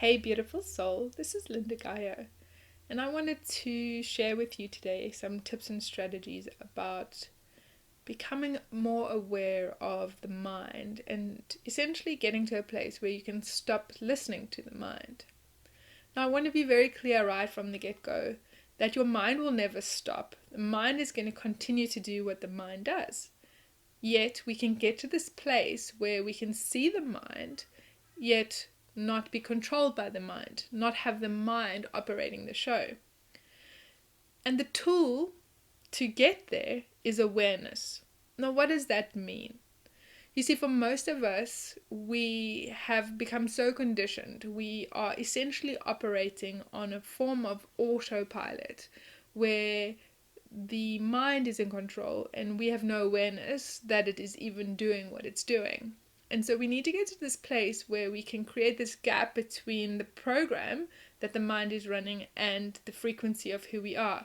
Hey, beautiful soul, this is Lynda Gaiao, and I wanted to share with you today some tips and strategies about becoming more aware of the mind and essentially getting to a place where you can stop listening to the mind. Now, I want to be very clear right from the get go that your mind will never stop. The mind is going to continue to do what the mind does. Yet, we can get to this place where we can see the mind, yet not be controlled by the mind, not have the mind operating the show. And the tool to get there is awareness. Now, what does that mean? You see, for most of us, we have become so conditioned. We are essentially operating on a form of autopilot where the mind is in control and we have no awareness that it is even doing what it's doing. And so we need to get to this place where we can create this gap between the program that the mind is running and the frequency of who we are.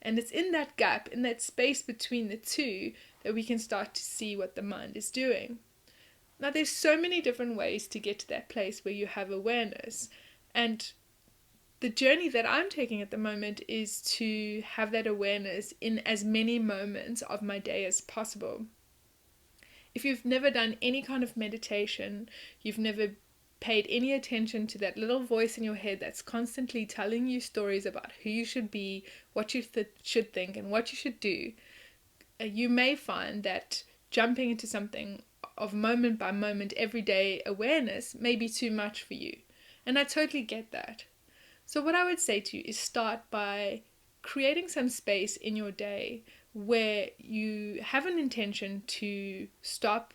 And it's in that gap, in that space between the two, that we can start to see what the mind is doing. Now, there's so many different ways to get to that place where you have awareness. And the journey that I'm taking at the moment is to have that awareness in as many moments of my day as possible. If you've never done any kind of meditation, you've never paid any attention to that little voice in your head that's constantly telling you stories about who you should be, what you should think, and what you should do, you may find that jumping into something of moment by moment, everyday awareness may be too much for you. And I totally get that. So what I would say to you is start by creating some space in your day where you have an intention to stop,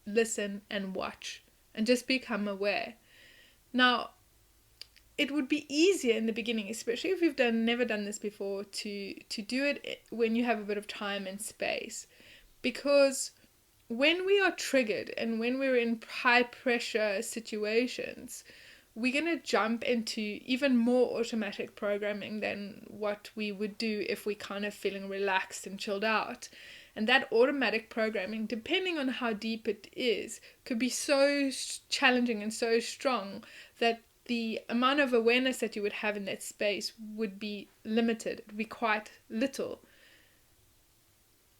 listen, and watch, and just become aware. Now, it would be easier in the beginning, especially if you've never done this before, to do it when you have a bit of time and space. Because when we are triggered and when we're in high pressure situations, we're going to jump into even more automatic programming than what we would do if we kind of feeling relaxed and chilled out. And that automatic programming, depending on how deep it is, could be so challenging and so strong that the amount of awareness that you would have in that space would be limited. It would be quite little.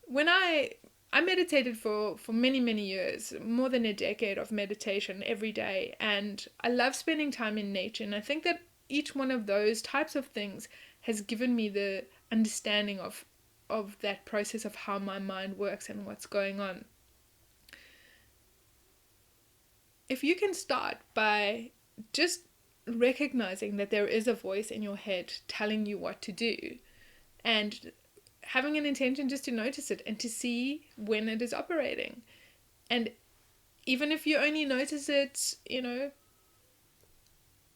When I meditated for many years, more than a decade of meditation every day, and I love spending time in nature, and I think that each one of those types of things has given me the understanding of that process of how my mind works and what's going on. If you can start by just recognizing that there is a voice in your head telling you what to do, and having an intention just to notice it and to see when it is operating. And even if you only notice it,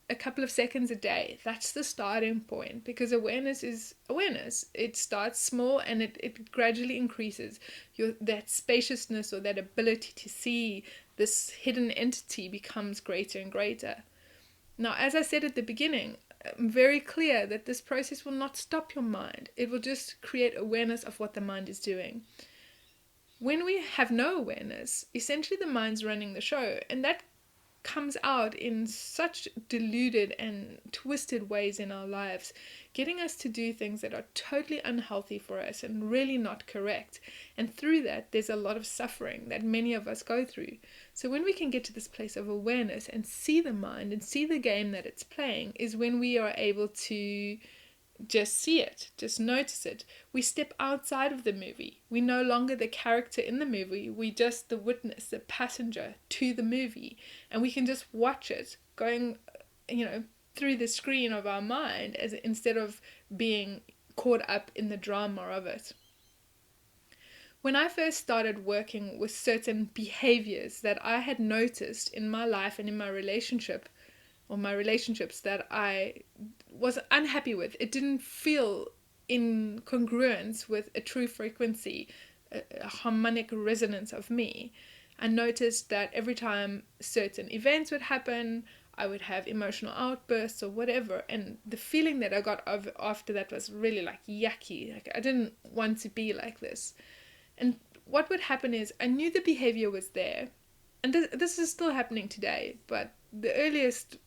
a couple of seconds a day, that's the starting point, because awareness is awareness. It starts small and it gradually increases. That spaciousness or that ability to see this hidden entity becomes greater and greater. Now, as I said at the beginning, I'm very clear that this process will not stop your mind. It will just create awareness of what the mind is doing. When we have no awareness, essentially the mind's running the show, and that comes out in such deluded and twisted ways in our lives, getting us to do things that are totally unhealthy for us and really not correct. And through that, there's a lot of suffering that many of us go through. So when we can get to this place of awareness and see the mind and see the game that it's playing, is when we are able to just see it, just notice it. We step outside of the movie. We're no longer the character in the movie. We're just the witness, the passenger to the movie. And we can just watch it going, through the screen of our mind, instead of being caught up in the drama of it. When I first started working with certain behaviors that I had noticed in my life and in my relationship, or my relationships that I was unhappy with, it didn't feel in congruence with a true frequency, a harmonic resonance of me. I noticed that every time certain events would happen, I would have emotional outbursts or whatever, and the feeling that I got after that was really like yucky. Like I didn't want to be like this. And what would happen is I knew the behavior was there, and this is still happening today, but the earliest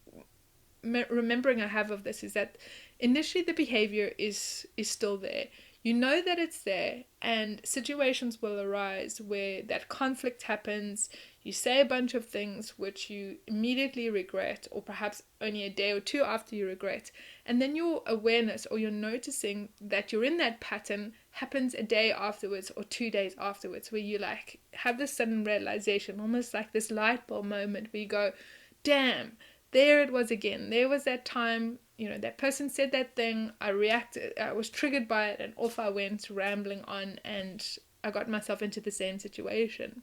remembering I have of this is that initially the behavior is still there. You know that it's there, and situations will arise where that conflict happens. You say a bunch of things which you immediately regret, or perhaps only a day or two after you regret. And then your awareness, or you're noticing that you're in that pattern, happens a day afterwards or 2 days afterwards, where you like have this sudden realization, almost like this light bulb moment where you go, damn, there it was again. There was that time, that person said that thing, I reacted, I was triggered by it, and off I went rambling on, and I got myself into the same situation.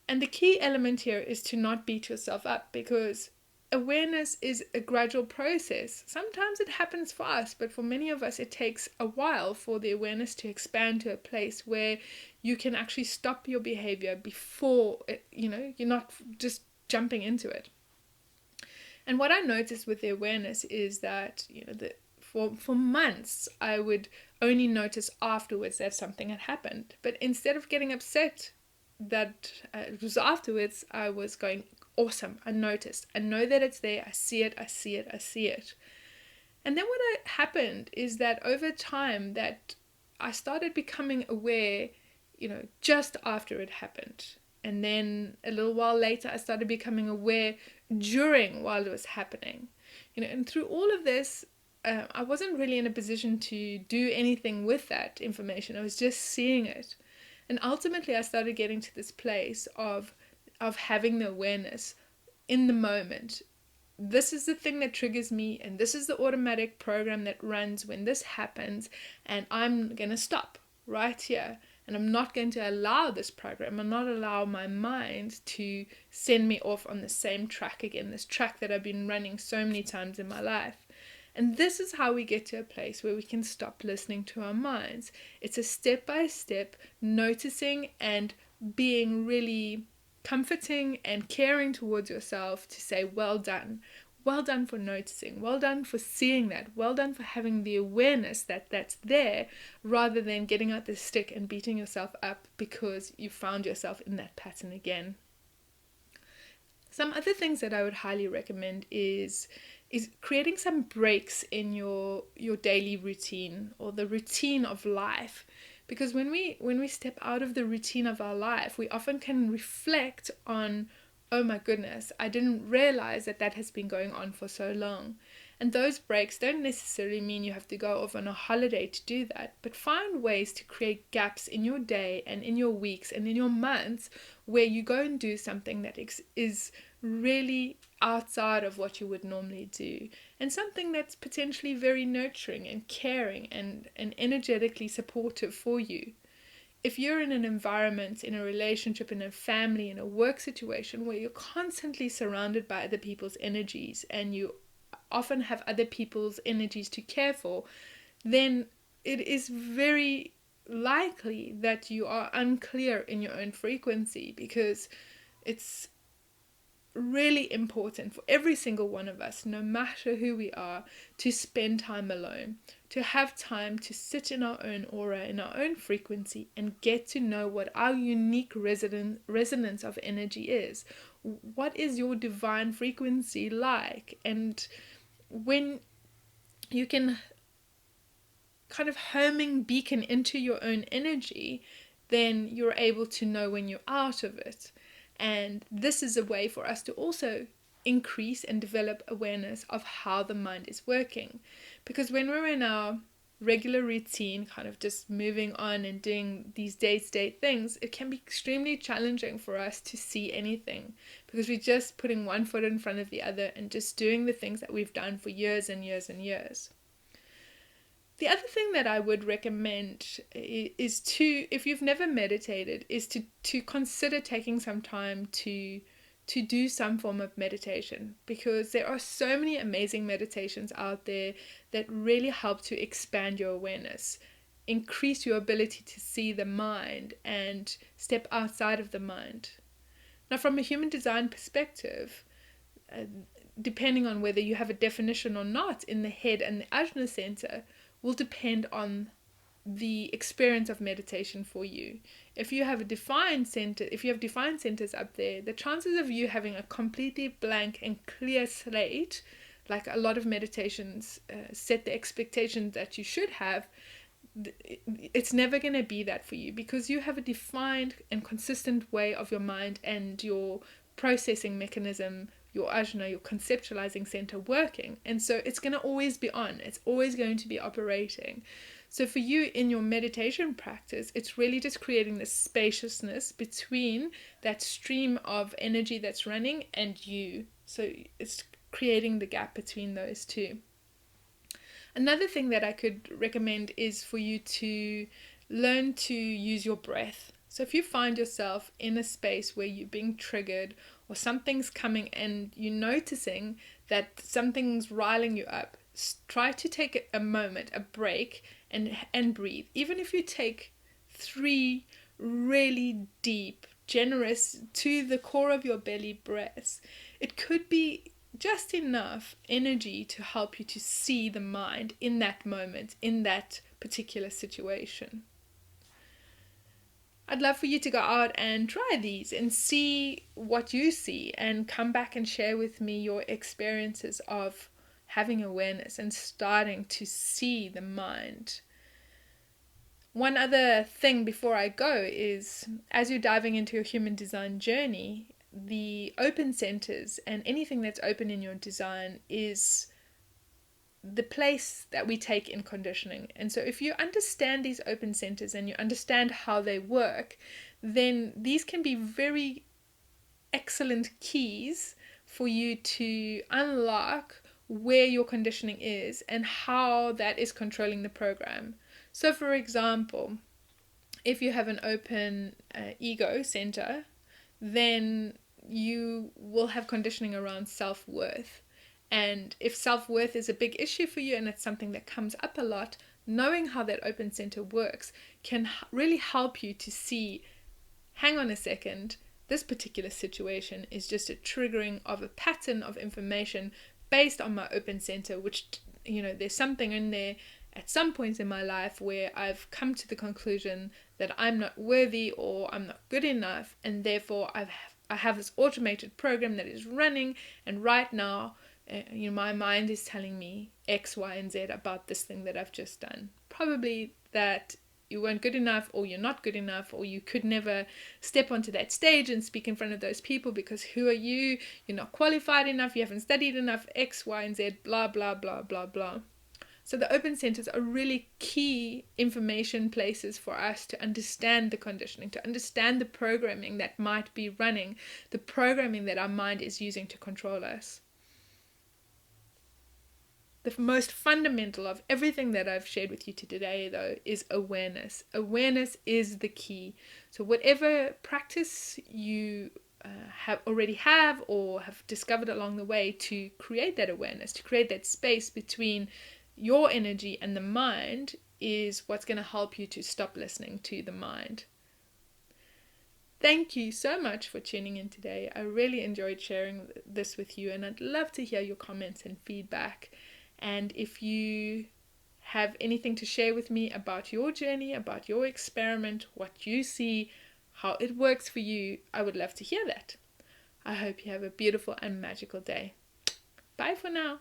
And the key element here is to not beat yourself up, because awareness is a gradual process. Sometimes it happens fast, but for many of us it takes a while for the awareness to expand to a place where you can actually stop your behavior before you're not just jumping into it. And what I noticed with the awareness is that for months I would only notice afterwards that something had happened, but instead of getting upset that it was afterwards, I was going, awesome, I noticed, I know that it's there, I see it. And then what happened is that over time that I started becoming aware, just after it happened. And then a little while later, I started becoming aware while it was happening. And through all of this, I wasn't really in a position to do anything with that information. I was just seeing it. And ultimately, I started getting to this place of having the awareness in the moment. This is the thing that triggers me, and this is the automatic program that runs when this happens, and I'm going to stop right here. And I'm not going to allow this program, I'm not allow my mind to send me off on the same track again, this track that I've been running so many times in my life. And this is how we get to a place where we can stop listening to our minds. It's a step-by-step noticing and being really comforting and caring towards yourself to say, well done. Well done for noticing. Well done for seeing that. Well done for having the awareness that that's there, rather than getting out the stick and beating yourself up because you found yourself in that pattern again. Some other things that I would highly recommend is creating some breaks in your daily routine, or the routine of life. Because when we step out of the routine of our life, we often can reflect on, oh my goodness, I didn't realize that has been going on for so long. And those breaks don't necessarily mean you have to go off on a holiday to do that, but find ways to create gaps in your day and in your weeks and in your months where you go and do something that is really outside of what you would normally do, and something that's potentially very nurturing and caring and energetically supportive for you. If you're in an environment, in a relationship, in a family, in a work situation where you're constantly surrounded by other people's energies, and you often have other people's energies to care for, then it is very likely that you are unclear in your own frequency, because it's really important for every single one of us, no matter who we are, to spend time alone, to have time to sit in our own aura, in our own frequency, and get to know what our unique resonance of energy is. What is your divine frequency like? And when you can kind of homing beacon into your own energy, then you're able to know when you're out of it. And this is a way for us to also increase and develop awareness of how the mind is working. Because when we're in our regular routine, kind of just moving on and doing these day-to-day things, it can be extremely challenging for us to see anything, because we're just putting one foot in front of the other and just doing the things that we've done for years and years and years. The other thing that I would recommend is to, if you've never meditated, is to consider taking some time to do some form of meditation, because there are so many amazing meditations out there that really help to expand your awareness, increase your ability to see the mind and step outside of the mind. Now, from a human design perspective, depending on whether you have a definition or not in the head and the ajna center, will depend on the experience of meditation for you. if you have defined centers up there, the chances of you having a completely blank and clear slate, like a lot of meditations set the expectations that you should have, it's never going to be that for you, because you have a defined and consistent way of your mind and your processing mechanism, your ajna, your conceptualizing center working. And so it's going to always be on, it's always going to be operating. So for you in your meditation practice, it's really just creating this spaciousness between that stream of energy that's running and you. So it's creating the gap between those two. Another thing that I could recommend is for you to learn to use your breath. So if you find yourself in a space where you're being triggered or something's coming and you're noticing that something's riling you up, try to take a moment, a break, and breathe. Even if you take 3 really deep, generous, to the core of your belly breaths, it could be just enough energy to help you to see the mind in that moment, in that particular situation. I'd love for you to go out and try these and see what you see, and come back and share with me your experiences of having awareness and starting to see the mind. One other thing before I go is, as you're diving into your human design journey, the open centers and anything that's open in your design is the place that we take in conditioning. And so if you understand these open centers and you understand how they work, then these can be very excellent keys for you to unlock where your conditioning is and how that is controlling the program. So for example, if you have an open ego center, then you will have conditioning around self-worth. And if self-worth is a big issue for you and it's something that comes up a lot, knowing how that open center works can really help you to see, hang on a second, this particular situation is just a triggering of a pattern of information based on my open center, which, there's something in there at some points in my life where I've come to the conclusion that I'm not worthy or I'm not good enough, and therefore I have this automated program that is running, and right now my mind is telling me X, Y, and Z about this thing that I've just done. Probably that you weren't good enough, or you're not good enough, or you could never step onto that stage and speak in front of those people because who are you? You're not qualified enough, you haven't studied enough, X, Y, and Z, blah, blah, blah, blah, blah. So the open centers are really key information places for us to understand the conditioning, to understand the programming that might be running, the programming that our mind is using to control us. The most fundamental of everything that I've shared with you today, though, is awareness. Awareness is the key. So whatever practice you already have or have discovered along the way to create that awareness, to create that space between your energy and the mind, is what's going to help you to stop listening to the mind. Thank you so much for tuning in today. I really enjoyed sharing this with you, and I'd love to hear your comments and feedback. And if you have anything to share with me about your journey, about your experiment, what you see, how it works for you, I would love to hear that. I hope you have a beautiful and magical day. Bye for now.